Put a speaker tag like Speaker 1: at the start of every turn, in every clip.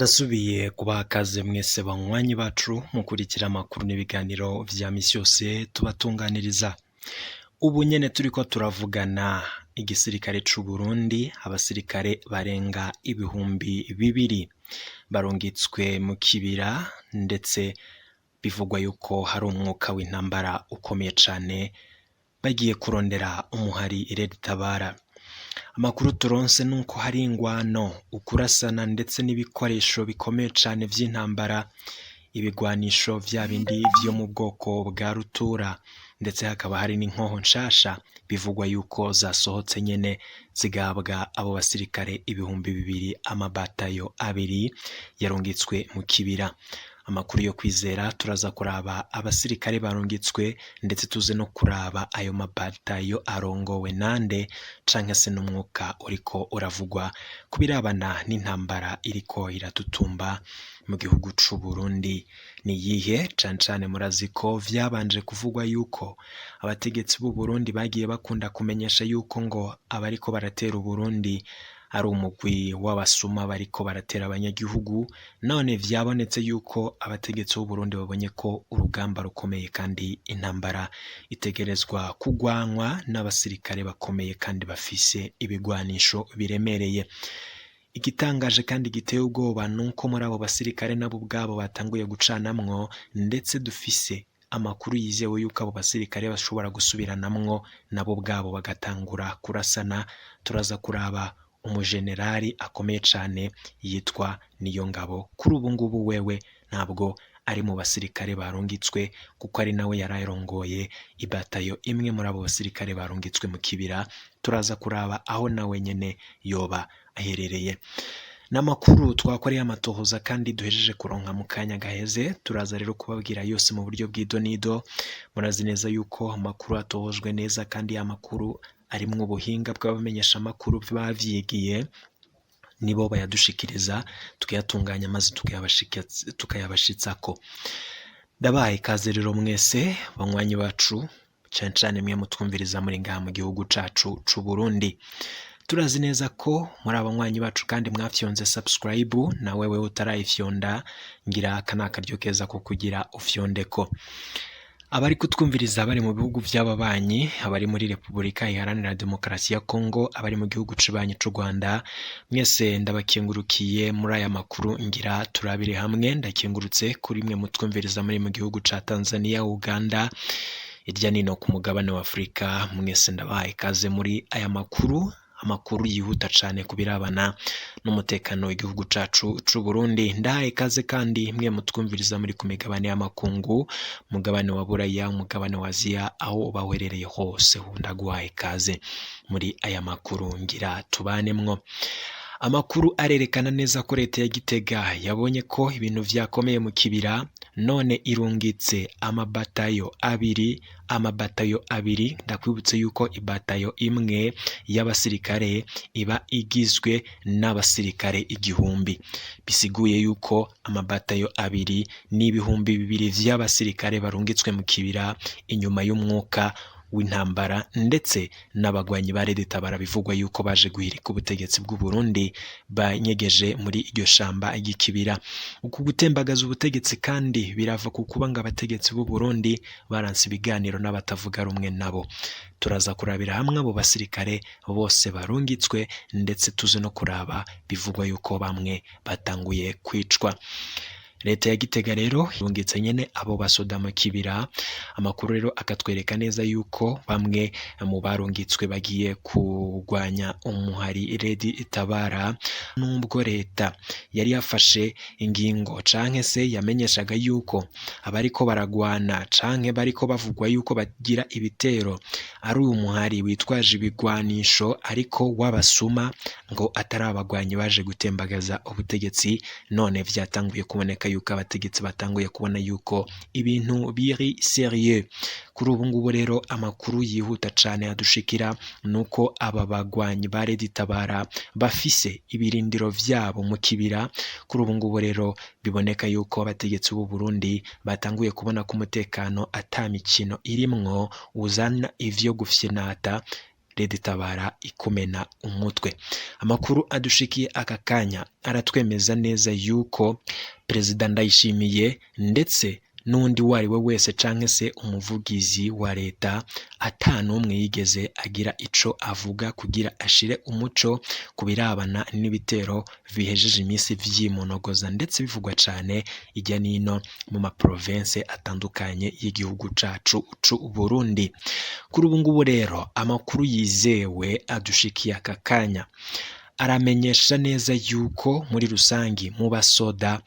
Speaker 1: Ndasubiye kubaha akaze mwese banywanyi bacu mukurikira amakuru n'ibiganiro vya misi yose tubatunganiriza. Ubu nyene turiko turavugana igisirikare c'u Burundi, abasirikare barenga ibihumbi 2 barungitswe mu kibira, ndetse bivugwa yuko hari umwuka w'intambara ukomeye cane bagiye kurondera umuhari Red Tabara. Amakuru turonse nuko hari ingwano, ukurasana ndetse n'ibikoresho bikomeye cane vy'intambara, ibigwanisho vya bindi vyo mu bwoko bwa rutura, ndetse hakaba hari n'inkoho nshasha bivugwa yuko zasohotse nyene zigahabwa abo basirikare 2,000, amabatayo 2 yarungitswe mu kibira. Amakuru yo kwizera turaza kuraba abasirikare barungitswe, ndetse tuze no kuraba ayo mabatayo arongowe nande, canke se n'umwuka uriko uravugwa kubirabana n'intambara iriko iratutumba mu gihugu c'u Burundi. Ni yihe? Cane cane murazi ko vyabanje kuvugwa yuko abategetsi b'u Burundi bagiye bakunda kumenyesha yuko ngo abariko baratera u Burundi ari umugwi w'abasuma bariko baratera abanyagihugu. None vyabonetse yuko abategetsi b'u Burundi babonye ko urugamba rukomeye kandi intambara itegerezwa kugwanwa n'abasirikare bakomeye kandi bafise ibigwanisho biremereye. Igitangaje kandi giteye ubwoba nuko muri abo basirikare nabo ubwabo batanguye gucanamwo, ndetse dufise amakuru yizewe yuko abo basirikare bashobora gusubiranamwo nabo ubwabo bagatangura kurasana. Turaza kuraba umujenerali akomeye cane yitwa Niyongabo. Kuri ubu ngubu wewe ntabwo ari mu basirikare barungitswe, kuko ari nawe yararongoye ibatayo imwe muri abo basirikare barungitswe mu kibira. Turaza kuraba aho nawe nyene yoba aherereye. N'amakuru twakoreye amatohoza kandi duhejeje kuronka mu kanya gaheze, turaza rero kubabwira yose mu buryo bw'idonido. Murazi neza yuko amakuru atohojwe neza, kandi amakuru arimwo ubuhinga bw'abamenyesha amakuru bavyigiye, nibo bayadushikiriza tukayatunganya maze tukayabashitsako. Ndabaye ikaze rero mwese banywanyi bacu, cane cane mwe mutwumviriza muri ngaha mu gihugu cacu c'u Burundi. Turazi neza ko muri abanywanyi bacu kandi mwafyonze subscribe, na wewe utarayifyonda ngira aka nakaryo keza ko kugira ufyondeko. Abari kutwumviriza bari mu bihugu vy'ababanyi, abari muri Republika Iharanira Demokarasi ya Kongo, abari mu gihugu cibanyi c'u Rwanda, mwese ndabakengurukiye muri aya makuru ngira turabire hamwe. Ndakengurutse kuri mwe mutwumviriza muri mu gihugu ca Tanzania, Uganda, irya nino ku mugabane wa Afrika. Mwese ndabaye ikaze muri aya makuru, amakuru yihuta cane kubirabana n'umutekano w'igihugu cacu c'u Burundi. Ndahaye ikaze kandi mwe mutwumviriza muri ku migabane y'amakungu, mugabane wa Buraya, mugabane wa Aziya, aho baherereye hose ndaguhaye ikaze muri aya makuru ngira tubanemwo. Amakuru arerekana neza ko leta ya Gitega yabonye ko ibintu vyakomeye mu kibira, none irungitse amabatayo 2. Ndakwibutse yuko ibatayo imwe y'abasirikare iba igizwe n'abasirikare 1,000, bisiguye yuko amabatayo 2 n'ibihumbi 2 vy'abasirikare barungitswe mu kibira inyuma y'umwuka w'intambara, ndetse n'abagwanyi ba Red Tabara bivugwa yuko baje guhirika ubutegetsi bw'u Burundi banyegeje muri iryo shamba ry'ikibira. Uku gutembagaza ubutegetsi kandi birava ku kuba ngo abategetsi b'u Burundi baranse ibiganiro n'abatavuga rumwe nabo. Turaza kurabira hamwe abo basirikare bose barungitswe, ndetse tuze no kuraba bivugwa yuko bamwe batanguye kwicwa. Leta ya Gitega rero irungitse nyene abo basoda mu kibira. Amakuru rero akatwereka neza yuko bamwe mu barungitswe bagiye kugwanya umuhari Red Tabara, nubwo leta yari yafashe ingingo canke se yamenyeshaga yuko abariko baragwana canke bariko bavugwa yuko bagira ibitero ari umuhari witwaje ibigwanisho ariko w'abasuma, ngo atari abagwanyi baje gutembagaza ubutegetsi. None vyatanguye kuboneka yuko abategetsi batanguye kubona yuko ibintu biri serieux. Kuri ubu ngubu rero amakuru yihuta cane adushikira nuko aba bagwanyi ba Red Tabara bafise ibirindiro vyabo mu kibira. Kuri ubu ngubu rero biboneka yuko abategetsi b'u Burundi batanguye kubona ko umutekano ata mikino irimwo uzana ivyo gufyenata, Red Tabara ikumena umutwe. Amakuru adushikiye aka kanya aratwemeza neza yuko Perezida Ndayishimiye ndetse n'undi wari we wese canke se umuvugizi wa leta atanumwe yigeze agira ico avuga kugira ashire umuco kubirabana n'ibitero bihejeje iminsi vyimonogoza ndetse bivugwa cane ijya nino mu maprovince atandukanye y'igihugu cacu Burundi. Kuri ubu ngubu rero amakuru yizewe adushikiye aka kanya aramenyesha neza yuko muri rusangi mu basoda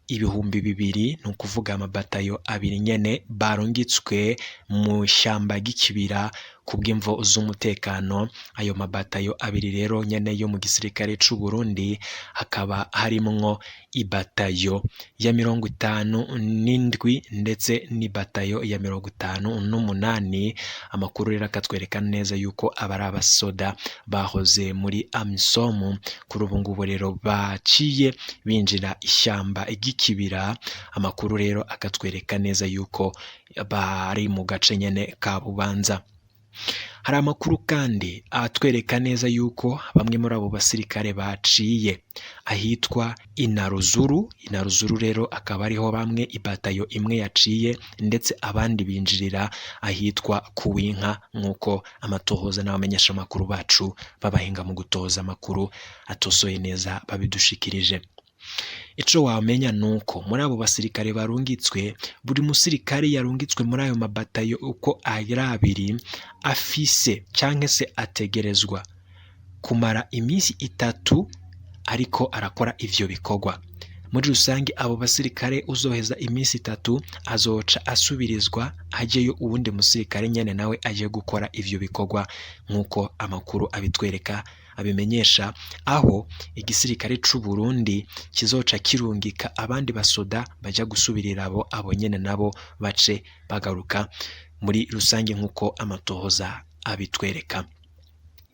Speaker 1: 2,000 ni ukuvuga amabatayo 2 nyene barungitswe mu shyamba ry'ikibira kubw'imvo z'umutekano. Ayo mabatayo 2 rero nyene yo mu gisirikare c'u Burundi hakaba harimwo ibatayo ya 57 ndetse n'ibatayo ya 58. Amakuru rero akatwereka neza yuko abari abasoda bahoze muri AMISOM kuri ubu ngubu rero baciye binjira ishyamba ry'ikibira. Amakuru rero akatwereka neza yuko bari mu gace nyene ka Bubanza. Hari amakuru kandi atwereka neza yuko bamwe muri abo basirikare baciye ahitwa Inaruzuru rero akaba ariho bamwe ibatayo imwe yaciye ndetse abandi binjirira ahitwa Kuwinka nk'uko amatohoza n'abamenyesha amakuru bacu babahinga mu gutoza amakuru atosoye neza babidushikirije. Ico wamenya nuko muri abo basirikare barungitswe, buri musirikare yarungitswe muri ayo mabatayo uko ari 2 afise canke se ategerezwa kumara iminsi 3 ariko arakora ivyo bikorwa. Muri rusangi abo basirikare uzoheza iminsi 3 azoca asubirizwa hajeyo uwundi musirikare nyene nawe aje gukora ivyo bikorwa nk'uko amakuru abitwereka abimenyesha, aho igisirikare c'u Burundi kizoca kirungika abandi basoda baja gusubirira abo nyene nabo bace bagaruka muri rusange nk'uko amatohoza abitwereka.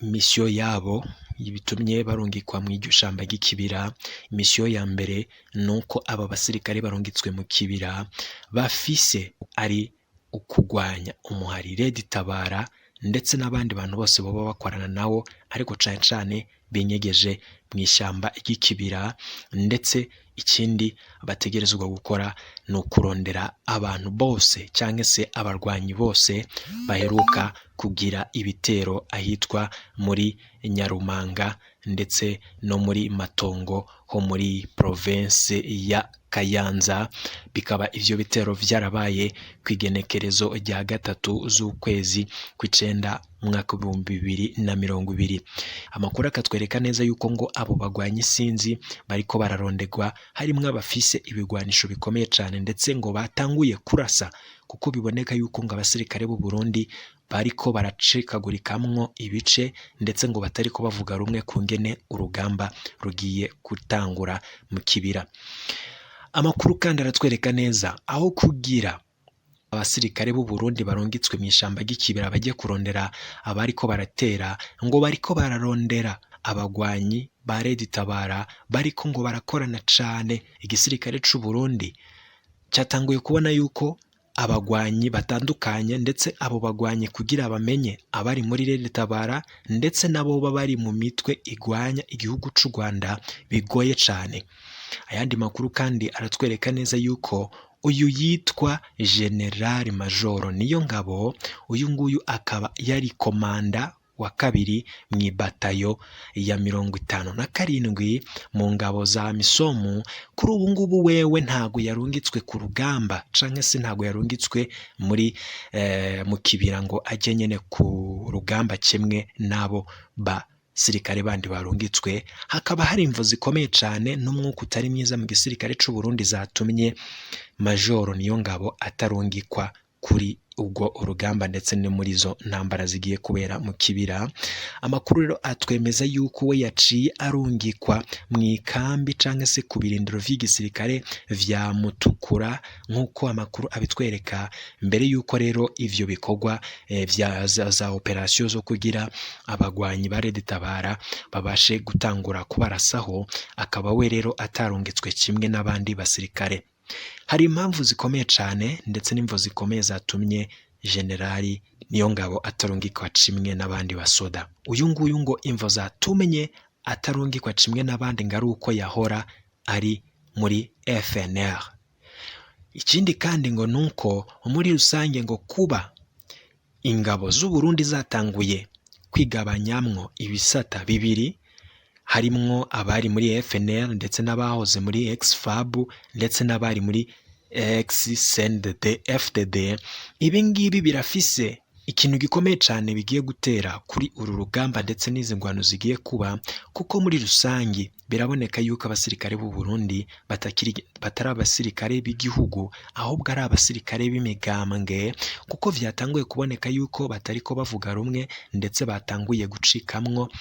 Speaker 1: Mission yabo ibitumye barungikwa mu iryo shamba ry'ikibira. Mission ya mbere nuko aba basirikare barungitswe mu kibira bafise ari ukugwanya umuhari Red Tabara ndetse n'abandi bantu bose baba bakorana nawo ariko cane binyegeje mu ishyamba ry'ikibira. Ndetse ikindi bategerezwa gukora no kurondera abantu bose cyangwa se abarwanyi bose baheruka kugira ibitero ahitwa muri Nyarumanga ndetse no muri Matongo ho muri province ya Kayanza. Bikaba ivyo bitero vyarabaye kwigenekerezo rya 3 z'ukwezi kw'icenda mwaka 2020. Amakuru akatwereka neza yuko ngo abo bagwanyi sinzi bariko bararondegwa harimwe abafise ibigwanisho bikomeye cyane ndetse ngo batanguye kurasa kuko biboneka yuko ngo abasirikare b'u Burundi bariko baracikagurikamwo ibice ndetse ngo batariko bavuga rumwe ku ngene urugamba rugiye gutangura mu kibira. Amakuru kandi aratwereka neza aho kugira abasirikare b'u Burundi barungitswe mu ishamba ry'ikibira bajye kurondera abariko baratera, ngo bariko bararondera abagwanyi ba Red Tabara bariko ngo barakorana cane. Igisirikare c'u Burundi cyatanguye kubona yuko abagwanyi batandukanye ndetse abo bagwanyi kugira bamenye abari muri Red Tabara ndetse nabo bari mu mitwe igwanya igihugu c'u Rwanda bigoye cane. Ayandi makuru kandi aratwereka neza yuko uyu yitwa General Major Niyongabo, uyu nguyu akaba yari komanda wa 2 mw'ibatayo ya 57 mu ngabo za AMISOM. Kuri ubu ngubu wewe ntago yarungitswe ku rugamba canke se ntago yarungitswe muri mu kibira ngo ajye nyene ku rugamba kimwe nabo sirikare bandi barungitswe. Hakaba hari imvo zikomeye cyane n'umwuka utari mwiza mu gisirikare c'u Burundi zatumye Major Niyongabo atarungikwa kuri ubwo urugamba ndetse no muri zo ntambara zigiye kubera mu kibira. Amakuru rero atwemeza yuko we yaciye arungikwa mu ikambi canke se ku birindiro vy'igisirikare vya Mutukura nk'uko amakuru abitwereka. Mbere yuko rero ivyo bikorwa vya za operation zo kugira abagwanyi ba Red Tabara babashe gutangura kubarasaho, akaba we rero atarungitswe kimwe n'abandi basirikare. Hari impamvu zikomeye cyane ndetse n'imvo zikomeye zatumye Generali Niyongabo atarungikwa cimwe n'abandi basoda. Uyu nguyu ngo imvo zatumye atarungikwa cimwe n'abandi ngari uko yahora ari muri FNL. Ikindi kandi ngo nuko muri rusange ngo kuba ingabo z'u Burundi zatanguye kwigabanyamwo ibisata bibiri, harimwo abari muri FNL ndetse n'abahoze muri ex-FAB ndetse n'abari muri ex-CNDD FDD. Ibi ngibi birafise ikintu gikomeye cyane bigiye gutera kuri uru rugamba ndetse n'izi ngwano zigiye kuba, kuko muri rusangi biraboneka yuko abasirikare b'u Burundi batari abasirikare b'igihugu, ahubwo ari abasirikare b'imigambwe, kuko vyatanguye kuboneka yuko batariko bavuga rumwe ndetse batanguye gucikamwo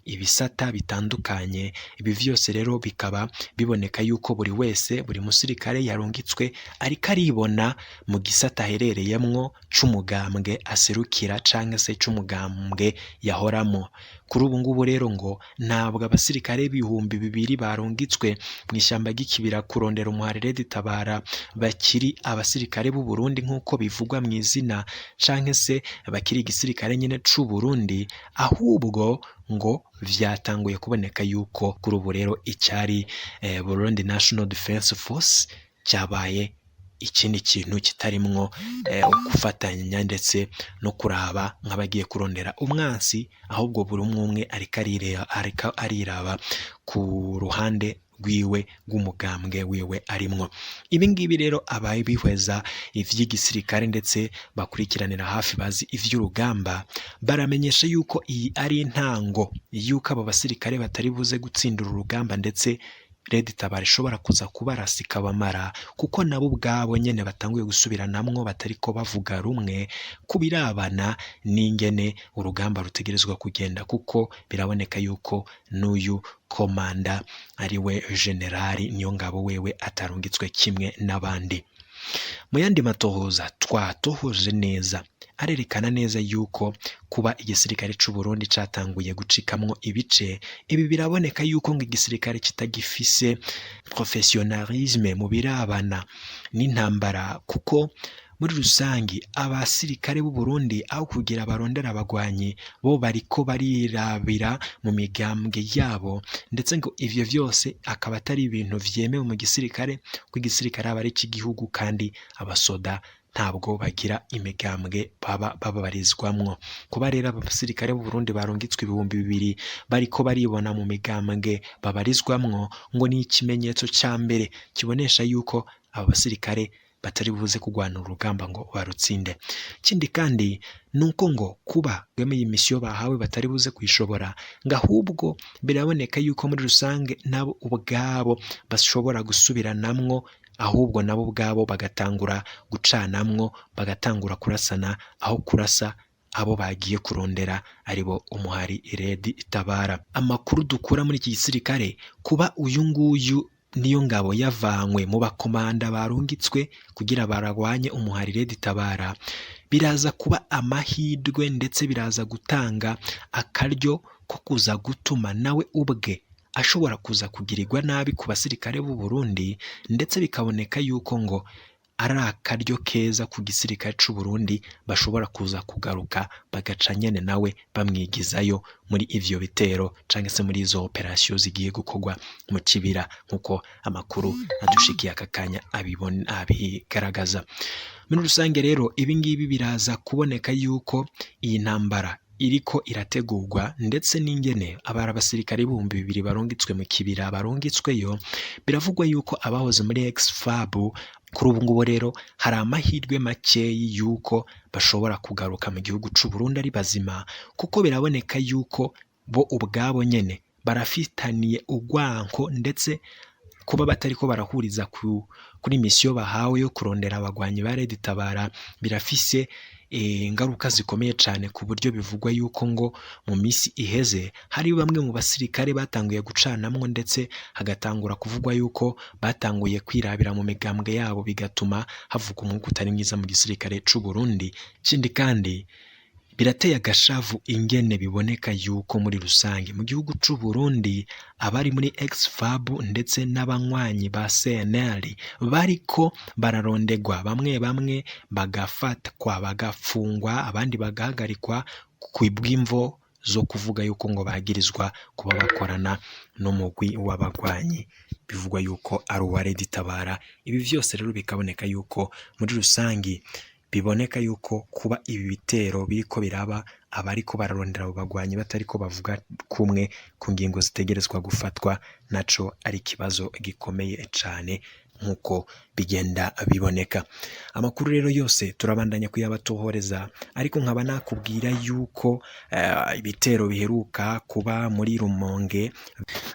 Speaker 1: ibisata bitandukanye. Ibi vyose rero bikaba biboneka yuko buri musirikare yarungitswe ariko aribona mu gisata aherereyemwo c'umugambwe aserukira canke se c'umugambwe yahoramo. Kuri ubu ngubu rero ngo ntabwo abasirikare b'ibihumbi 200 barungitswe mu ishyamba ry'ikibira kurondera umuhari Red Tabara bakiri abasirikare b'u Burundi nk'uko bivugwa mu izina canke se bakiri igisirikare nyene c'u Burundi, ahubwo ngo vyatanguye kuboneka yuko kuri ubu rero icyari Burundi National Defense Force cyabaye ikindi kintu kitarimwo gufatanya ndetse no kuraba nk'abagiye kurondera umwansi, ahubwo buri umwe ariko ariraba ku ruhande rwiwe rw'umugambwe wiwe arimwo. Ibi ngibi rero abaye bihweza ivy'igisirikare ndetse bakurikiranira hafi bazi ivy'urugamba baramenyesha yuko iyi ari intango yuko abo basirikare batari buze gutsindura urugamba ndetse Red Tabara ishobora kuza kubarasa ikabamara, kuko nabo ubwabo nyene batanguye gusubiranamwo batariko bavuga rumwe kubirabana n'ingene urugamba rutegerezwa kugenda, kuko biraboneka yuko n'uyu komanda ariwe Generali Niyongabo wewe atarungitswe kimwe n'abandi. Mu yandi matohoza twatohoje neza arerekana neza yuko kuba igisirikare c'u Burundi catanguye gucikamwo ibice, ibi biraboneka yuko ngo igisirikare kitagifise professionalisme mu birabana n'intambara, kuko muri rusangi abasirikare b'u Burundi aho kugira barondera abagwanyi bo bariko barirabira mu migambwe yabo, ndetse ngo ivyo vyose akaba atari ibintu vyemewe mu gisirikare, ko igisirikare aba ari cy'igihugu kandi abasoda ntabwo bagira imigambwe babarizwamwo. Kuba rero abasirikare b'u Burundi barungitswe 200 bariko baribona mu migambwe babarizwamwo ngo ni ikimenyetso ca mbere kibonesha yuko aba basirikare batari buze kugwana urugamba ngo barutsinde. Kindi kandi nuko ngo kuba bwemeye imisiyo bahawe batari buze kwishobora, ngahubwo biraboneka yuko muri rusange nabo ubwabo bashobora gusubiranamwo, ahubwo nabo ubwabo bagatangura gucanamwo, bagatangura kurasana aho kurasa abo bagiye kurondera aribo umuhari Red Tabara. Amakuru dukura muri iki gisirikare kuba uyu nguyu Niyongabo yavanywe mu bakomanda barungitswe kugira baragwanye umuhari Red Tabara, biraza kuba amahirwe ndetse biraza gutanga akaryo ko kuza gutuma nawe ubwe ashobora kuza kugirirwa nabi ku basirikare b'u Burundi, ndetse bikaboneka yuko ngo ari akaryo keza ku gisirikare c'u Burundi bashobora kuza kugaruka bagaca nyene nawe bamwigizayo muri ivyo bitero canke se muri izo operation zigiye gukorwa mu kibira, nkuko amakuru adushikiye aka kanya abigaragaza. Muri rusange rero ibi ngibi biraza kuboneka yuko iyi ntambara iriko irategurwa, ndetse n'ingene abari abasirikare 200 barungitswe mu kibira barungitsweyo, biravugwa yuko abahoze muri ex-FAB kuri ubu ngubu rero hari amahirwe makeyi yuko bashobora kugaruka mu gihugu c'u Burundi ari bazima, kuko biraboneka yuko bo ubwabo nyene barafitaniye ugwanko, ndetse kuba batariko barahuriza kuri misiyo bahawe yo kurondera abagwanyi ba Red Tabara birafise ingaruka zikomeye cyane, ku buryo bivugwa yuko ngo mu misi iheze hari bamwe mu basirikare batanguye gucanamwo, ndetse hagatangura kuvugwa yuko batanguye kwirabira mu migambwe yabo, bigatuma havuga umwuka utari mwiza mu gisirikare c'u Burundi. Kindi kandi birateye agashavu ingene biboneka yuko muri rusange mu gihugu c'u Burundi abari muri Exfab ndetse n'abanywanyi ba CNL bariko bararondegwa, bamwe bamwe bagafatwa bagafungwa, abandi bagahagarikwa kw'ibw'imvo zo kuvuga yuko ngo bagirizwa kuba bakorana n'umugwi w'abagwanyi bivugwa yuko ari uwa Red Tabara. Ibi vyose rero bikaboneka yuko muri rusangi biboneka yuko kuba ibi bitero biriko biraba abariko bararondera abo bagwanyi batariko bavuga kumwe ku ngingo zitegerezwa gufatwa, naco ari kibazo gikomeye cane nkuko bigenda biboneka. Amakuru rero yose turabandanya kuyabatohoreza, ariko nkaba nakubwira yuko ibitero biheruka kuba muri Rumonge,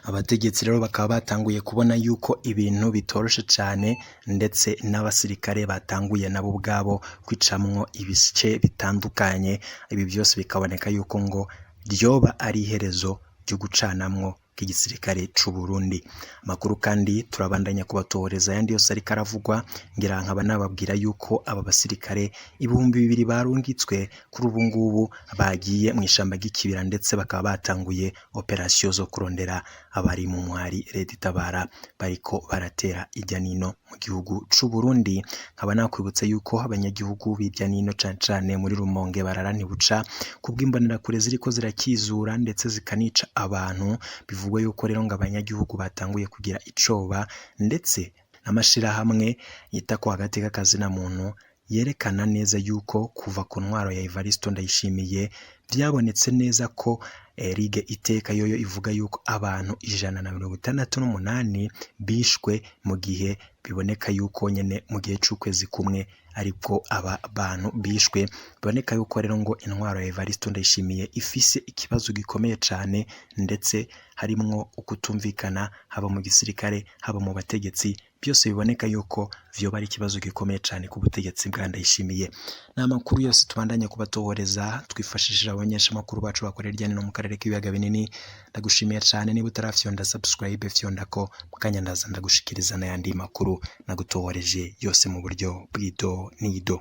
Speaker 1: abategetsi rero bakaba batanguye kubona yuko ibintu bitoroshe cane, ndetse n'abasirikare batanguye nabo ubwabo kwicamwo ibice bitandukanye. Ibi byose bikaboneka yuko ngo ryoba ari iherezo ryo gucanamwo k'igisirikare c'u Burundi. Amakuru kandi turabandanya kubatohoreza yandi yose ariko aravugwa, ngira nkaba nababwira yuko aba basirikare 2,000 barungitswe kuri ubu ngubu bagiye mu ishamba ry'ikibira, ndetse bakaba batanguye operasiyo zo kurondera abari mu mwari Red Tabara bariko baratera ijya nino mu gihugu c'u Burundi. Nkaba nakwibutsa yuko abanyagihugu bijya nino cane muri Rumonge barara ntibuca kubw'imbonera kure ziriko zirakizura ndetse zikanica abantu. Bivugwa yuko rero ngo abanyagihugu batanguye kugira icoba, ndetse n'amashirahamwe yita ko hagati k'akazi na muntu yerekana neza yuko kuva ku ntwaro ya Evaristo Ndayishimiye byabonetse neza ko Ligue Iteka yoyo ivuga yuko abantu 168 bishwe, mu gihe biboneka yuko nyene mu gihe c'ukwezi kumwe ariko aba bantu bishwe. Biboneka yuko rero ngo intwaro ya Evaristo Ndayishimiye ifise ikibazo gikomeye cane, ndetse harimwo ukutumvikana haba mu gisirikare haba mu bategetsi. Byose biboneka yuko vyoba ari ikibazo gikomeye cane ku butegetsi bwa Ndayishimiye. N'amakuru yose tubandanye kubatohoreza twifashishije abanyesha makuru bacu bakorera irya no mu karere k'ibiyaga binini. Ndagushimiye cane, niba utarafyonda subscribe fyonda ko mukanya ndaza ndagushikiriza n'ayandi makuru nagutohoreje yose mu buryo bw'ido n'ido.